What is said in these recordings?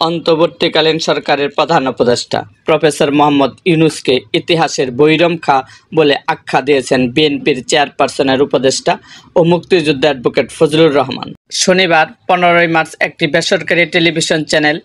অন্তর্বর্তীকালীন সরকারের প্রধান উপদেষ্টা প্রফেসর মোহাম্মদ ইউনূসকে ইতিহাসের বৈরমখা বলে আখ্যা দিয়েছেন বিএনপির চেয়ারপারসনের উপদেষ্টা ও মুক্তিযোদ্ধা অ্যাডভোকেট ফজলুর রহমান। শনিবার 15 মার্চ একটি বেসরকারি টেলিভিশন চ্যানেল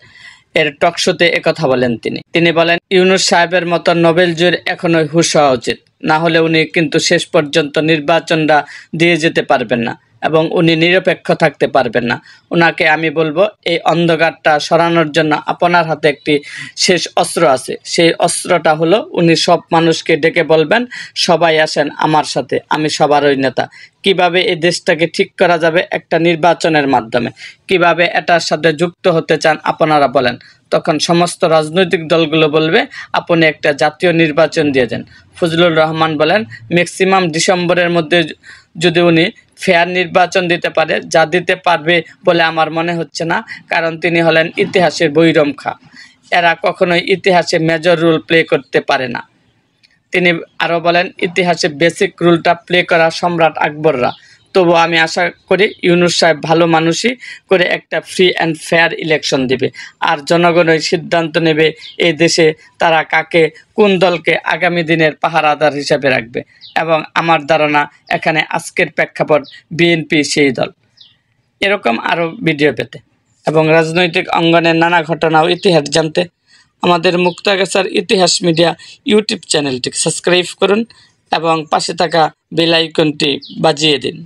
এর টকশোতে একথা বলেন তিনি বলেন, ইউনূস সাহেবের মতো নোবেলজয়ীর এখনই হুঁশ হওয়া উচিত, না হলে উনি কিন্তু শেষ পর্যন্ত নির্বাচনটা দিয়ে যেতে পারবেন না এবং উনি নিরপেক্ষ থাকতে পারবেন না। ওনাকে আমি বলবো, এই অন্ধকারটা সরানোর জন্য আপনার হাতে একটি শেষ অস্ত্র আছে। সেই অস্ত্রটা হলো উনি সব মানুষকে ডেকে বলবেন, সবাই আসেন আমার সাথে, আমি সবারই নেতা। কিভাবে এই দেশটাকে ঠিক করা যাবে একটা নির্বাচনের মাধ্যমে, কিভাবে এটার সাথে যুক্ত হতে চান আপনারা বলেন। তখন সমস্ত রাজনৈতিক দলগুলো বলবে আপনি একটা জাতীয় নির্বাচন দিয়ে দেন। ফজলুর রহমান বলেন, ম্যাক্সিমাম ডিসেম্বরের মধ্যে যদি উনি ফেয়ার নির্বাচন দিতে পারে, যা দিতে পারবে বলে আমার মনে হচ্ছে না, কারণ তিনি হলেন ইতিহাসের বৈরমখা। এরা কখনোই ইতিহাসে মেজর রোল প্লে করতে পারে না। তিনি আরও বলেন, ইতিহাসে বেসিক রুলটা প্লে করা সম্রাট আকবররা। তবু আমি আশা করি ইউনূস সাহেব ভালো মানুষই করে একটা ফ্রি অ্যান্ড ফেয়ার ইলেকশন দিবে, আর জনগণই সিদ্ধান্ত নেবে এই দেশে তারা কাকে, কোন দলকে আগামী দিনের পাহারাদার হিসেবে রাখবে। এবং আমার ধারণা এখানে আজকের প্রেক্ষাপট বিএনপি সেই দল। এরকম আরও ভিডিও পেতে এবং রাজনৈতিক অঙ্গনের নানা ঘটনা ও ইতিহাস জানতে আমাদের মুক্তাগাছার ইতিহাস মিডিয়া ইউটিউব চ্যানেলটি সাবস্ক্রাইব করুন এবং পাশে থাকা বেল আইকনটি বাজিয়ে দিন।